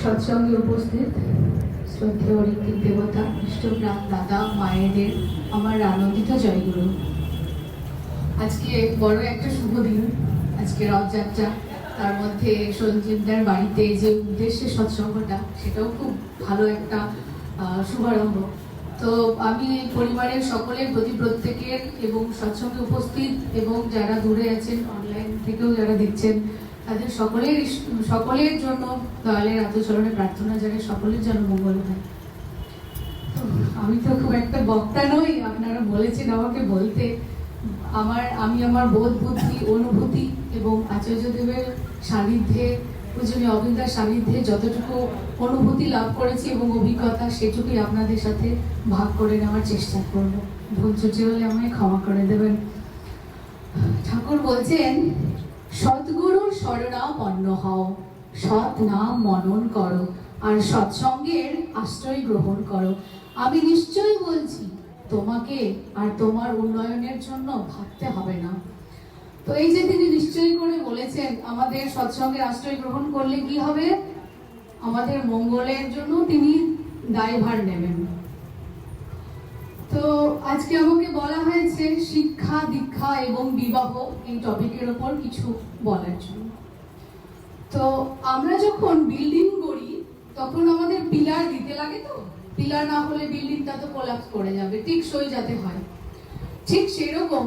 সৎসঙ্গে উপস্থিত শ্রদ্ধেয় ঋত্বিক দেবতা, ইষ্টপ্রাণ দাদা, মায়েদের আমার আনন্দিত জয়গুরু। আজকে বড় একটা শুভ দিন, আজকে রথযাত্রা। তার মধ্যে সঞ্জীবদার বাড়িতে যে উদ্দেশ্যে সৎসঙ্গটা, সেটাও খুব ভালো একটা শুভারম্ভ। তো আমি পরিবারের সকলের প্রতি, প্রত্যেকের এবং সৎসঙ্গে উপস্থিত এবং যারা দূরে আছেন, অনলাইন থেকেও যারা দেখছেন, তাদের সকলের জন্য দয়ালের আত্মচরণে প্রার্থনা জানাই সকলের জন্য মঙ্গল হয়। আমি তো খুব একটা বক্তা নই, আপনারা বলেছেন আমাকে বলতে। আমি আমার বোধ বুদ্ধি, অনুভূতি এবং আচার্যদেবের সান্নিধ্যে, পূজনীয় অবিন্দার সান্নিধ্যে যতটুকু অনুভূতি লাভ করেছি এবং অভিজ্ঞতা, সেটুকুই আপনাদের সাথে ভাগ করে নেওয়ার চেষ্টা করব। ভুল ত্রুটি হলে আমায় ক্ষমা করে দেবেন। ঠাকুর বলছেন, সদ্গুরুর শরণাপন্ন হও, সৎ নাম মনন করো, আর সৎসঙ্গের আশ্রয় গ্রহণ করো। আমি নিশ্চয়ই বলছি, তোমাকে আর তোমার উন্নয়নের জন্য ভাবতে হবে না। তো এই যে তিনি নিশ্চয়ই করে বলেছেন, আমাদের সৎসঙ্গের আশ্রয় গ্রহণ করলে কি হবে? আমাদের মঙ্গলের জন্য তিনি দায়ভার নেবেন। তো আজকে আমাকে বলা হয়েছে শিক্ষা, দীক্ষা এবং বিবাহ এই টপিকের ওপর কিছু বলার জন্য। তো আমরা যখন বিল্ডিং করি তখন আমাদের পিলার দিতে লাগে। তো পিলার না হলে বিল্ডিংটা তো কোলাপস করে যাবে, টেকসই যাতে হয়। ঠিক সেরকম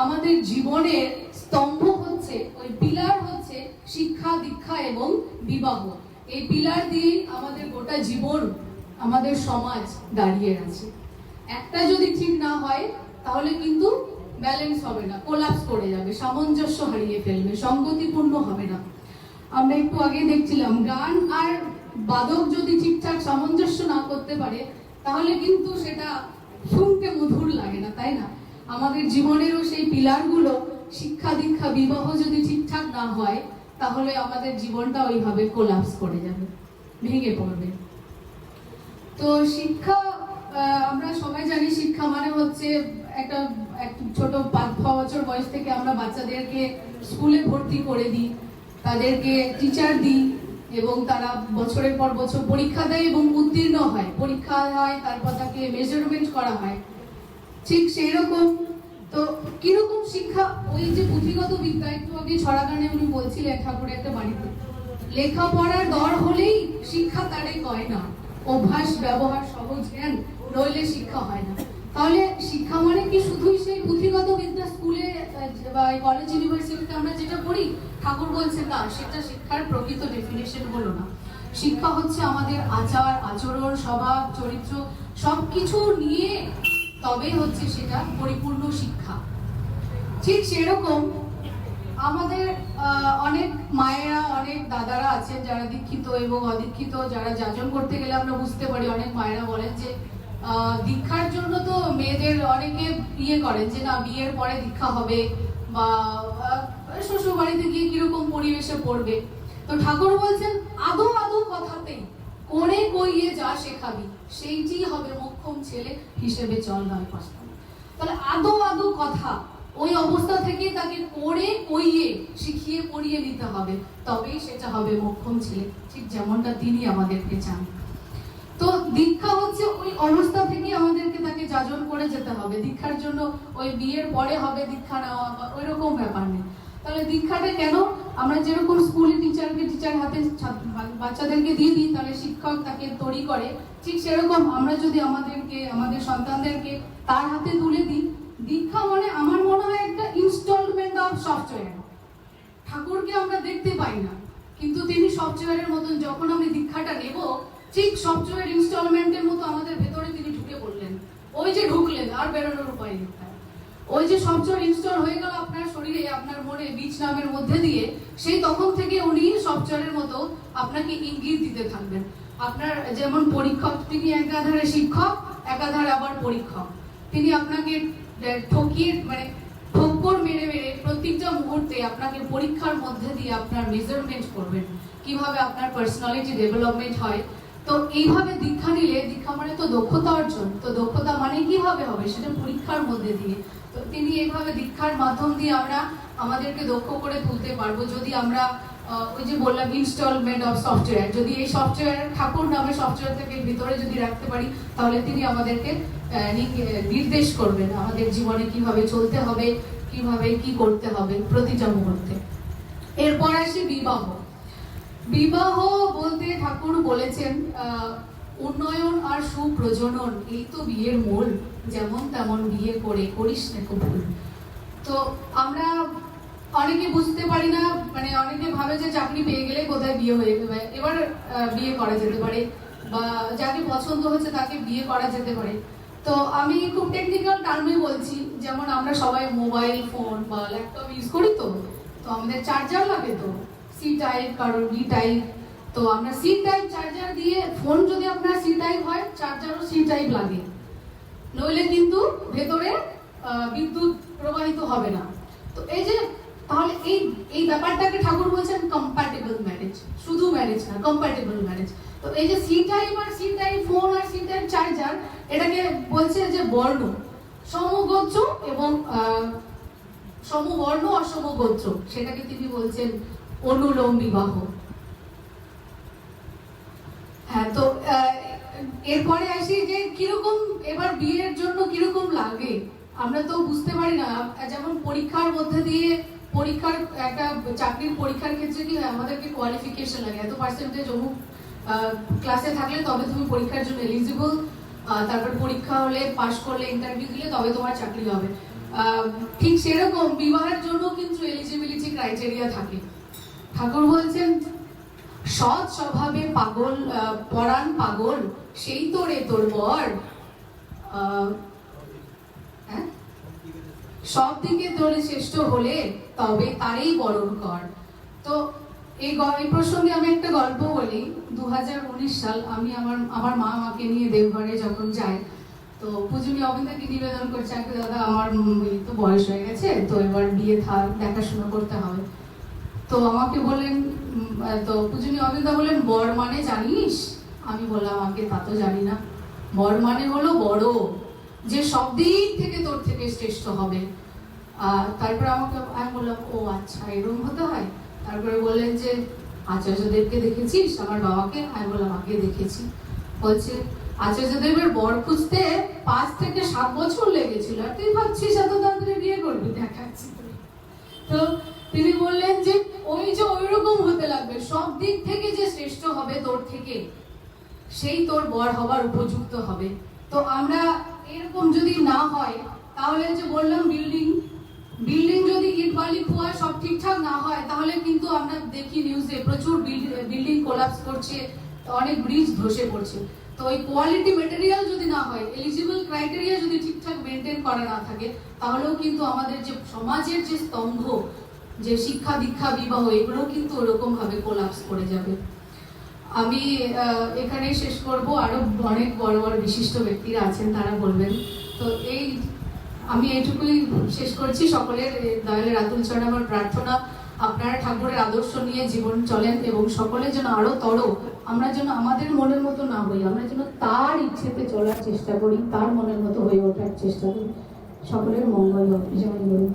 আমাদের জীবনের স্তম্ভ হচ্ছে, ওই পিলার হচ্ছে শিক্ষা, দীক্ষা এবং বিবাহ। এই পিলার দিয়েই আমাদের গোটা জীবন, আমাদের সমাজ দাঁড়িয়ে আছে। একটা যদি ঠিক না হয় তাহলে কিন্তু ব্যালেন্স হবে না, কোলাপস করে যাবে, সামঞ্জস্য হারিয়ে ফেলবে, সঙ্গতিপূর্ণ হবে না। আমরা একটু আগে দেখছিলাম, গান আর বাদক যদি ঠিকঠাক সামঞ্জস্য না করতে পারে তাহলে কিন্তু সেটা শুনতে মধুর লাগে না, তাই না? আমাদের জীবনেরও সেই পিলারগুলো, শিক্ষা, দীক্ষা, বিবাহ যদি ঠিকঠাক না হয় তাহলে আমাদের জীবনটা ওইভাবে কোলাপস করে যাবে, ভেঙে পড়বে। তো শিক্ষা, আমরা সবাই জানি শিক্ষা মানে হচ্ছে একটা ছোট 5-6 বছর বয়স থেকে আমরা বাচ্চাদেরকে স্কুলে ভর্তি করে দিই, তাদেরকে টিচার দিই এবং তারা বছরের পর বছর পরীক্ষা দেয় এবং উত্তীর্ণ হয়, পরীক্ষা হয়, তারপর তাকে মেজারমেন্ট করা হয়। ঠিক সেই রকম তো কিরকম শিক্ষা? ওই যে পুঁথিগত বিদ্যা, একটু আগে ছড়া গানে উনি বলছিলেন ঠাকুরের একটা বাড়িতে, লেখাপড়ার দর হলেই শিক্ষা তারে কয় না, অভ্যাস ব্যবহার সহজ জ্ঞান নইলে শিক্ষা হয় না। তাহলে শিক্ষা মানে কি শুধুই সেই পুঁথিগত বিদ্যা, স্কুলে বা কলেজ ইউনিভার্সিটিতে আমরা যেটা পড়ি? ঠাকুর বলছেন না, সেটা শিক্ষার প্রকৃত ডেফিনেশন হলো না। শিক্ষা হচ্ছে আমাদের আচার, আচরণ, স্বভাব, চরিত্র সবকিছু নিয়ে তবে হচ্ছে সেটা পরিপূর্ণ শিক্ষা। ঠিক সেরকম আমাদের অনেক মায়েরা, অনেক দাদারা আছেন যারা দীক্ষিত এবং অদীক্ষিত, যারা যাজন করতে গেলে আমরা বুঝতে পারি, অনেক মায়েরা বলেন যে দীক্ষার জন্য তো মেয়েদের অনেকে করেন যে না, বিয়ের পরে দীক্ষা হবে বা শ্বশুর বাড়িতে গিয়ে কিরকম পরিবেশে পড়বে। তো ঠাকুর বলছেন, আদো আদো কথাতেই করে কইয়ে যা শেখাবি, সেইটি হবে মোক্ষম ছেলে, হিসেবে চল নয় পস্তাবি। তাহলে আদো আদো কথা, ওই অবস্থা থেকে তাকে করে কইয়ে শিখিয়ে পড়িয়ে নিতে হবে, তবেই সেটা হবে মোক্ষম ছেলে, ঠিক যেমনটা তিনি আমাদেরকে চান। তো দীক্ষা হচ্ছে ওই অবস্থা থেকে আমাদেরকে তাকে যাজন করে যেতে হবে। দীক্ষার জন্য ওই বিয়ের পরে হবে দীক্ষা নেওয়া, ওই রকম ব্যাপার নেই। তাহলে দীক্ষাটা কেন? আমরা যেরকম স্কুলে টিচার হাতে বাচ্চাদেরকে দিয়ে দিই, তাহলে শিক্ষক তাকে তৈরি করে, ঠিক সেরকম আমরা যদি আমাদের সন্তানদেরকে তার হাতে তুলে দিই। দীক্ষা মানে আমার মনে হয় একটা ইনস্টলমেন্ট অফ সফটওয়্যার। ঠাকুরকে আমরা দেখতে পাই না, কিন্তু তিনি সফটওয়্যারের মতন, যখন আমি দীক্ষাটা নেব ঠিক সফটওয়্যার ইনস্টলমেন্টের মতো আমাদের ভেতরে তিনি ঢুকে পড়লেন। ওই যে ঢুকলেন, আর বেরোনোর উপায় নেই। ওই যে সফটওয়্যার ইনস্টল হয়ে গেল আপনার শরীরে, আপনার মনে, বীজ নামের মধ্যে দিয়ে, সেই তখন থেকে উনি সফটওয়্যারের মতো আপনাকে ইঙ্গিত দিতে থাকবেন। আপনার যেমন পরীক্ষক, তিনি একাধারে শিক্ষক, একাধারে আবার পরীক্ষক। তিনি আপনাকে ঠকিয়ে, মানে ঠক্কর মেরে মেরে প্রত্যেকটা মুহূর্তে আপনাকে পরীক্ষার মধ্যে দিয়ে আপনার মেজারমেন্ট করবেন, কিভাবে আপনার পার্সোনালিটি ডেভেলপমেন্ট হয়। তো এইভাবে দীক্ষা নিলে, দীক্ষা মানে তো দক্ষতা অর্জন, তো দক্ষতা মানে কিভাবে হবে? সেটা পরীক্ষার মধ্যে দিয়ে। তো তিনি এইভাবে দীক্ষার মাধ্যম দিয়ে আমরা আমাদেরকে দক্ষ করে তুলতে পারবো, যদি আমরা ওই যে বললাম ইনস্টলমেন্ট অফ সফটওয়্যার, যদি এই সফটওয়্যার ঠাকুর নামে সফটওয়্যার থেকে ভিতরে যদি রাখতে পারি, তাহলে তিনি আমাদেরকে নির্দেশ করবেন আমাদের জীবনে কিভাবে চলতে হবে, কিভাবে কি করতে হবে প্রতিটা মুহূর্তে। এরপর আসি বিবাহ। বিবাহ বলতে ঠাকুর বলেছেন উন্নয়ন আর সুপ্রজনন, এই তো বিয়ের মূল, যেমন তেমন বিয়ে করে করিস না ভুল। তো আমরা অনেকে বুঝতে পারি না, মানে অনেকে ভাবে যে চাকরি পেয়ে গেলে কোথায় বিয়ে হয়ে যাবে, এবার বিয়ে করা যেতে পারে, বা যাকে পছন্দ হচ্ছে তাকে বিয়ে করা যেতে পারে। তো আমি খুব টেকনিক্যাল টার্মে বলছি, যেমন আমরা সবাই মোবাইল ফোন বা ল্যাপটপ ইউজ করি, তো আমাদের চার্জার লাগে, তো সি টাইপ কারোর বি টাইপ, তো আমরা সি টাইপ চার্জার দিয়ে, ফোন যদি আপনার সি টাইপ হয় চার্জারও সি টাইপ লাগে, নইলে কিন্তু ভেতরে বিদ্যুৎ প্রবাহিত হবে না। তো এই যে তাহলে এই ব্যাপারটাকে ঠাকুর বলছেন কম্প্যাটেবল ম্যারেজ, শুধু ম্যারেজ না, কম্প্যাটেবল ম্যারেজ। তো এই যে সি টাইপ আর সি টাইপ ফোন আর সি টাইপ চার্জার, এটাকে বলছে যে বর্ণ, সমগোত্র এবং সমবর্ণ আর সমগোত্র, সেটাকে তিনি বলছেন অনুলোম বিবাহ। হ্যাঁ, তো এরপরে আসি যে কিরকম এবার বিয়ের জন্য কিরকম লাগে, আমরা তো বুঝতে পারি না। যেমন পরীক্ষার মধ্যে দিয়ে, পরীক্ষার একটা চাকরির পরীক্ষার ক্ষেত্রে কি হয়, আমাদেরকে কোয়ালিফিকেশন লাগে, এত পার্সেন্টেজ অমুক ক্লাসে থাকলে তবে তুমি পরীক্ষার জন্য এলিজিবল, তারপর পরীক্ষা হলে পাশ করলে ইন্টারভিউ দিলে তবে তোমার চাকরি হবে। ঠিক সেরকম বিবাহের জন্য কিন্তু এলিজিবিলিটি ক্রাইটেরিয়া থাকে। ঠাকুর বলছেন সৎ স্বভাবে পাগল, পরাণ পাগল, সেই তো রে তোর বর, সব দিকে তোরে শ্রেষ্ঠ হলে তবে তারই বরণ কর। তো এই প্রসঙ্গে আমি একটা গল্প বলি। 2019 সাল, আমি আমার মা আমাকে নিয়ে দেওঘরে যখন যাই, তো পূজনীয় অবিন্দাকে নিবেদন করছে, দাদা আমার তো বয়স হয়ে গেছে, তো এবার বিয়ে দেখাশোনা করতে হবে। তো আমাকে বলেন, তো পূজনীয় অবিন্দা বলেন বর মানে জানিস? আমি বললাম আগে তা তো জানি না। বর মানে হলো বড়, যে সব দিক থেকে তোর থেকে শ্রেষ্ঠ হবে। তারপরে আমি বললাম ও আচ্ছা, এরকম হতে হয়। তারপরে বললেন যে আচার্যদেবকে দেখেছিস আমার বাবাকে? আমি বললাম আগে দেখেছি। বলছে আচার্যদেবের বর খুঁজতে 5 থেকে 7 বছর লেগেছিল, আর তুই ভাবছিস এত তাড়াতাড়ি বিয়ে করবি? দেখাচ্ছি। তো তিনি বললেন যে ওই যে ওইরকম হতে লাগবে, সব দিক থেকে যে শ্রেষ্ঠ হবে তোর থেকে, সেই তোর বর হবার উপযুক্ত হবে। তো আমরা এরকম যদি না হয়, তাহলে যে বললাম বিল্ডিং যদি ইট বালি খোয়া সব ঠিকঠাক না হয়, তাহলে কিন্তু আমরা দেখি নিউজে প্রচুর বিল্ডিং কোলাপস করছে, অনেক ব্রিজ ধসে পড়ছে। তো ওই কোয়ালিটি ম্যাটেরিয়াল যদি না হয়, এলিজিবল ক্রাইটেরিয়া যদি ঠিকঠাক মেনটেন করা না থাকে, তাহলেও কিন্তু আমাদের যে সমাজের যে স্তম্ভ, যে শিক্ষা দীক্ষা বিবাহ, এগুলো কিন্তু ওরকম ভাবে কোলাপস করে যাবে। আমি এখানে শেষ করব, আরো অনেক বড় বড় বিশিষ্ট ব্যক্তিরা আছেন, তারা বলবেন। তো আমি এইটুকুই শেষ করছি। সকলের দয়ালের আতুল চরণে আমার প্রার্থনা, আপনারা ঠাকুরের আদর্শ নিয়ে জীবন চলেন, এবং সকলে যেন আরো আমরা যেন আমাদের মনের মতো না হই, আমরা যেন তার ইচ্ছেতে চলার চেষ্টা করি, তার মনের মতো হয়ে ওঠার চেষ্টা করি। সকলের মঙ্গল হোক। জয় গুরু।